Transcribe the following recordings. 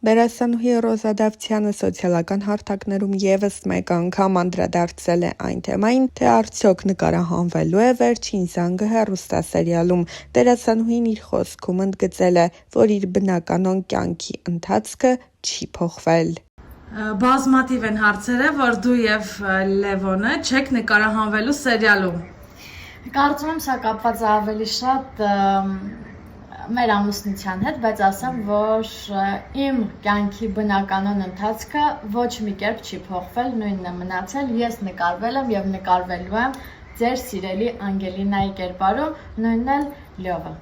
Դերասանուհի Ռոզա Դավթյանը սոցիալական հարթակներում ևս մեկ անգամ անդրադարձել է այն թեմային, թե արդյոք նկարահանվելու է վերջին զանգը հեռուստասերիալում։ Դերասանուհին իր խոսքում ընդգծել է, որ իր բնականոն կյանքի ընթացքը չի փոխվել։ Բազմաթիվ են հարցերը, որ դու եւ Լևոնը չեք նկարահանվելու սերիալում։ Կարծում եմ սա կապված է ավելի շատ մեր ամուսնության հետ, բայց ասեմ, որ իմ կյանքի բնականոն ընթացքը ոչ մի կերպ չի փոխվել, նույնն է մնացել, ես նկարվել եմ եւ նկարվելու եմ ձեր սիրելի Անգելինայի կերպարում, նույնն էլ Լյովը։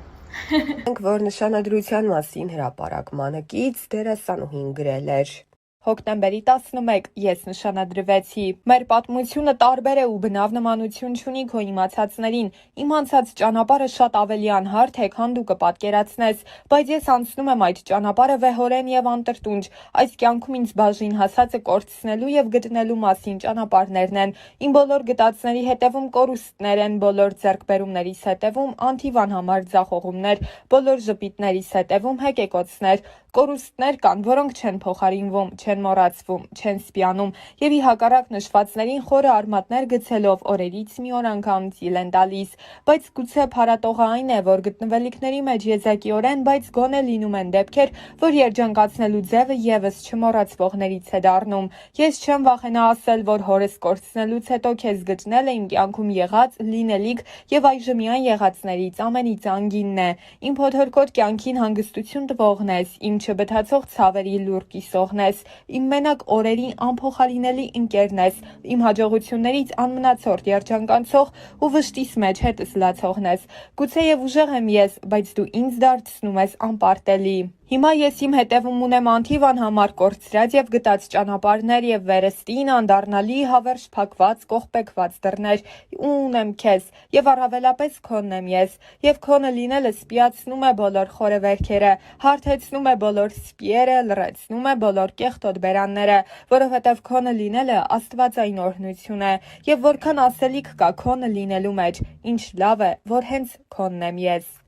Որ նշանադրության մասին հրապարակմանը կից դերասանուհին գրել էր. Հոկտեմբերի 11 ես նշանադրվեցի։ Մեր պատմությունը տարբեր է ու բնավ նմանություն չունի քո իմացածներին։ Իմ անցած ճանապարհը շատ ավելի անհարթ է, քան դու կպատկերացնես, բայց ես անցնում եմ այդ ճանապարհը վեհորեն եւ անտրտունջ։ Այս կյանքում ինձ բաժին հասածը կորցնելու եւ գտնելու մասին ճանապարհներն են։ Իմ բոլոր գտածների հետևում կորուստներ են, բոլոր ձեռքբերումներիս հետևում անթիվան համար ձախողումներ, բոլոր ժպիտներիս հետևում հեկեկոցներ։ Կորուստներ կան, որոնք չեն փոխարինվում, չեն մոռացվում, չեն սպիանում եւ ի հակառակ նշվածներին խորը արմատներ գցելով օրերից մի օր անգամ ծիլ են տալիս, բայց գուցե փառատողը այն է, որ գտնվելիքների մեջ եզակիորեն, բայց գոնե լինում են դեպքեր, որ երջանկացնելու ձևը եւս չմոռացվողներից է դառնում։ Ես չեմ վախենա ասել, որ հորս կորցնելուց հետո քեզ գտնել է իմ կյանքում եղած, լինելիք եւ այժմյան եղածներից ամենից անգինն է։ Իմ փոթորկոտ կյանքին հանգստություն տվողն ես, իմ չբթացող ցավերի լուր կիսողն ես, իմ մենակ օրերի անփոխարինելի ընկերն ես, իմ հաջողություններից անմնացորդ երջանկանցող ու վշտիս մեջ հետս լացողն ես։ Գուցեև ուժեղ եմ ես, բայց դու ինձ դարձնում ես անպարտելի։ Հիմա ես իմ հետևում ունեմ անթիվ անհամար կորցրած եւ գտած ճանապարհներ եւ վերստին անդառնալի հավերժ փակված կողպեկված դռներ ու ունեմ քեզ եւ առավելապես քոնն եմ ես եւ քոնը լինելը սպիացնում է բոլոր խորեվերքերը, հարթեցնում է բոլոր սպիերը, լրացնում է բոլոր կեղտոտ բերանները, որովհետեւ քոնը լինելը աստվածային օրհնություն է եւ որքան ասելիք կա քոնը լինելու մեջ, ինչ լավ է, որ հենց քոնն եմ ես։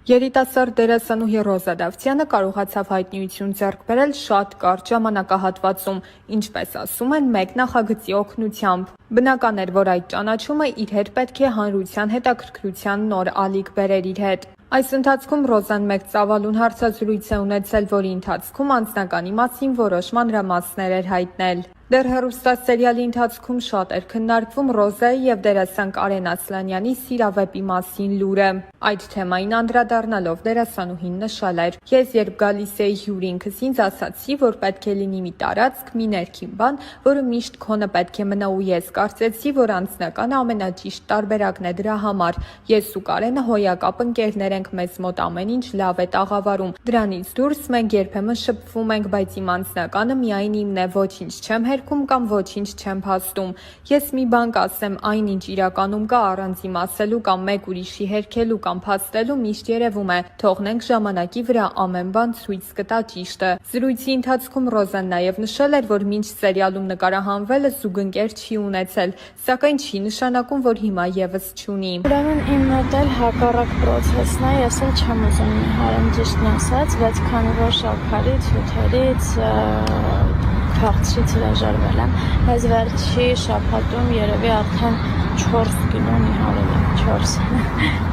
Երիտասարդ դերասանուհի Ռոզա Դավթյանը կարողացավ հայտնիություն ձեռք բերել շատ կարճ ժամանակահատվածում, ինչպես ասում են, մեկ նախագծի օգնությամբ։ Բնական էր, որ այդ ճանաչումը իր հետ պետք է հանրության հետաքրքրության նոր ալիք բերեր իր հետ։ Այս ընթացքում Ռոզան մեկ ծավալուն հարցազրույց է ունեցել, որի ընթացքում անձնականի մասին որոշ մանրամասներ էր հայտնել։ Դեռ հեռուստասերիալի ընթացքում շատ էր քննարկվում Ռոզայի եւ դերասան Կարեն Ասլանյանի սիրավեպի մասին լուրը։ Այդ թեմային անդրադառնալով դերասանուհին նշել էր. Ես երբ գալիս էի հյուր ինքս ինձ ասացի, որ պետք է լինի մի տարածք, մի ներքին բան, որը միշտ քոնը պետք է մնա ու ես կարծեցի, որ անձնականը ամենաճիշտ տարբերակն է դրա համար։ Ես ու Կարենը հոյակապ ընկերներ ենք, մեզ մոտ ամեն ինչ լավ է տաղավարում։ Դրանից դուրս մենք երբեմն շփվում ենք, բայց իմ անձնականը միայն իմն է, ոչինչ չեմ հերքում կամ ոչինչ չեմ փաստում։ Ես մի բան կասեմ, այնինչ իրականում կա առանց իմ ասելու կամ մեկ ուրիշի հերքելու կամ փաստելու միշտ երևում է։ Թողնենք ժամանակի վրա ամեն բան ցույց կտա ճիշտը։ Զրույցի ընթացքում Ռոզան նաև նշել էր, որ մինչ սերիալում նկարահանվելը զուգընկեր չի ունեցել, սակայն չի նշանակում, որ հիմա եւս չունի։ Ուրեմն իմ մոտ էլ հակառակ process-ն է, ես էլ չեմ ուզում իհարեմ ճիշտն ասած, բայց քանի որ շաքարից, հյութերից քաղցրից հրաժարվել եմ, այս վերջի շաբաթում երևի արդեն 4 կիլո նիհարել եմ,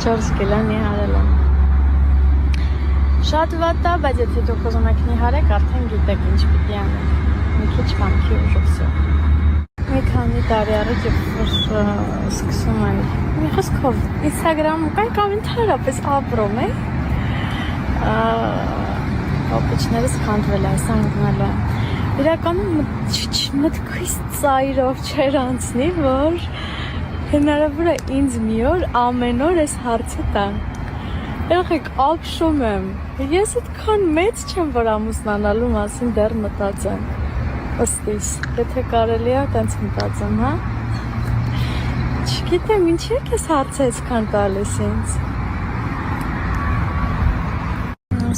4 կիլո նիհարել եմ։ Շատ վատ է, բայց եթե դուք ուզում եք նիհարեք, արդեն գիտեք ինչ պիտի անեք, մի քիչ վանքի ուժով։ Մի քանի տարի առաջ սկսում են, մի խոսքով, Instagram-ում կամ ընդհանրապես ապրում է, հոպիչներս քանդվել է, սանգնել է։ Իրականում մտքից ծայրով չեր անցնի, որ հնարավոր է ինձ մի օր ամեն օր այս հարցը տան։ Եղեք ապշում եմ, ես այդքան մեծ չեմ, որ ամուսնանալու մասին դեռ մտածեմ, ըստիս, եթե կարելի է տենց մտածեմ, հա։ Չգիտեմ, ինչի եք ես հարցը այսքան տալիս ինձ։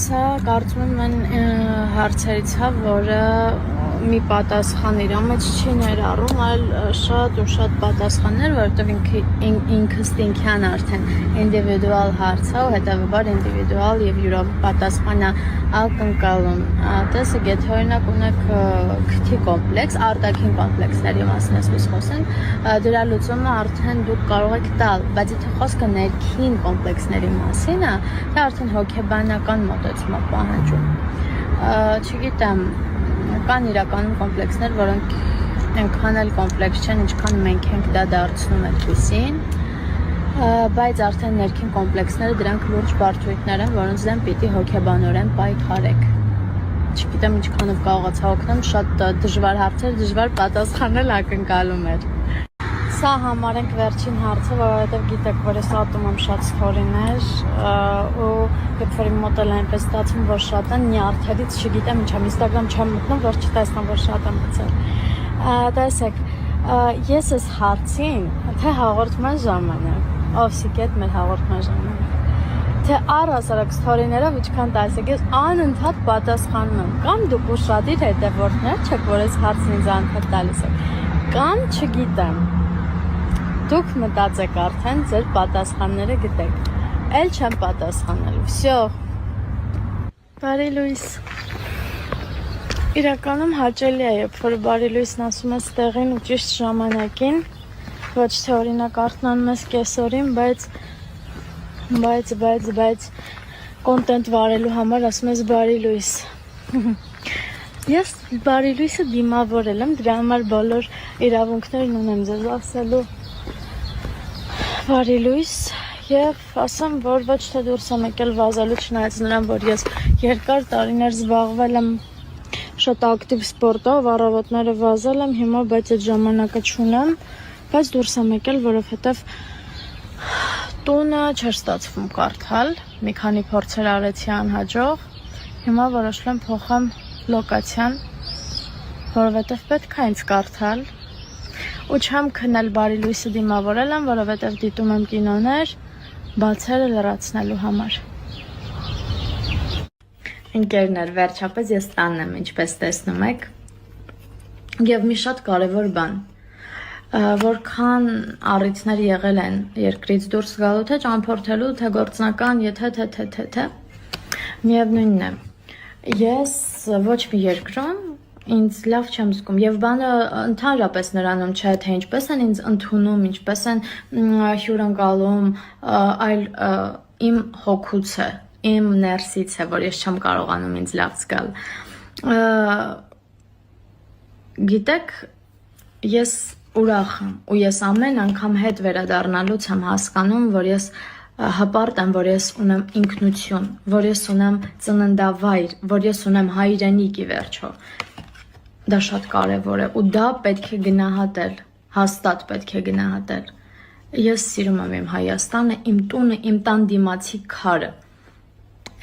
Սա կարծում եմ այն հարցերից է, որը մի պատասխան իր մեջ չի ներառում, այլ շատ ու շատ պատասխաններ, որովհետև ինքս ինքյան արդեն ինդիվիդուալ հարց է, ու հետևաբար ինդիվիդուալ եւ յուրապատասխան ակնկալում։ Տեսեք, եթե օրինակ ունեք քթի կոմպլեքս, արտաքին կոմպլեքսների մասին ես խոսենք, դրա լուծումը արդեն դուք կարող եք տալ, բայց եթե խոսքը ներքին կոմպլեքսների մասին է, դա արդեն հոգեբանական մոտեցում է պահանջում։ Չգիտեմ, կան իրականում կոմպլեքսներ, որոնք այնքան էլ կոմպլեքս չեն, ինչքան մենք ենք դա դարձնում այդպիսին, բայց արդեն ներքին կոմպլեքսները դրանք լուրջ բարդություններ են, որոնց դեմ պիտի հոգեբանորեն պայքարեք։ Չգիտեմ ինչքանով կարողացա օգնեմ, շատ դժվար հարցեր, դժվար պատասխանել ակնկալում էր։ Սա համարենք վերջին հարցը, որովհետև գիտեք, որ ես ատում եմ շատ սթորիներ ու երբ որ իմ մոտ էլ այնպես ստացվում, որ շատ են, նյարդերից չգիտեմ ինչ եմ, Instagram չեմ մտնում, որ չտեսնեմ, որ շատ եմ մտցել։ Տեսեք, ես այս հարցին, թե հաղորդման ժամանակ, Օվսիկետ մեր հաղորդման ժամանակ, թե առհասարակ սթորիներով ինչքան տալիս եք, ես անընդհատ պատասխանում եմ, կամ դուք ուշադիր հետևորդներ չեք, որ այս հարցն ինձ անընդհատ տալիս եք, կամ չգիտեմ, դուք մտածեք արդեն ձեր պատասխանները գտեք, էլ չեմ պատասխանելու, վсё, բարի լույս, իրականում հաճելի է, երբ որ բարի լույսն ասում ես տեղին ու ճիշտ ժամանակին, ոչ թե օրինակ արթնանում ես կեսօրին, բայց կոնտենտ վարելու համար ասում ես բարի լույս, ես բարի լույսը դիմավորել եմ, դրա համար բոլոր իրավունքներն ունեմ ձեզ ասելու բարի լույս և ասեմ, որ ոչ թե դուրս եմ եկել վազելու, չնայած նրան, որ ես երկար տարիներ զբաղվել եմ շատ ակտիվ սպորտով, առավոտները վազել եմ, հիմա բայց այդ ժամանակը չունեմ, բայց դուրս եմ եկել, որովհետև տունը չէր ստացվում կարդալ, մի քանի փորձեր արեցի անհաջող, հիմա որոշել եմ փոխեմ լոկացիան, որովհետև պետք է ինձ կարդալ, ու չեմ քնել բարի լույսը դիմավորել եմ, որովհետև դիտում եմ կինոներ, բացերը լրացնելու համար։ Ընկերներ, վերջապես ես տանն եմ, ինչպես տեսնում եք, և մի շատ կարևոր բան, որքան առիթներ եղել են երկրից դուրս գալու, թե ճամփորդելու, թե գործնական, եթե, միևնույնն է, ես ոչ մի երկրում ինձ լավ չեմ զգում և բանը ընդհանրապես նրանում չէ, թե ինչպես են ինձ ընդունում, ինչպես են հյուրընկալում, այլ իմ հոգուց է, իմ ներսից է, որ ես չեմ կարողանում ինձ լավ զգալ։ Գիտեք, ես ուրախ եմ ու ես ամեն անգամ հետ վերադառնալուց եմ հասկանում, որ ես հպարտ եմ, որ ես ունեմ ինքնություն, որ ես ունեմ ծննդավայր, որ ես ունեմ հայրենիք ի վերջո։ Դա շատ կարևոր է ու դա պետք է գնահատել, հաստատ պետք է գնահատել։ Ես սիրում եմ իմ Հայաստանը, իմ տունը, իմ տան դիմացի քարը,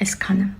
այսքանը։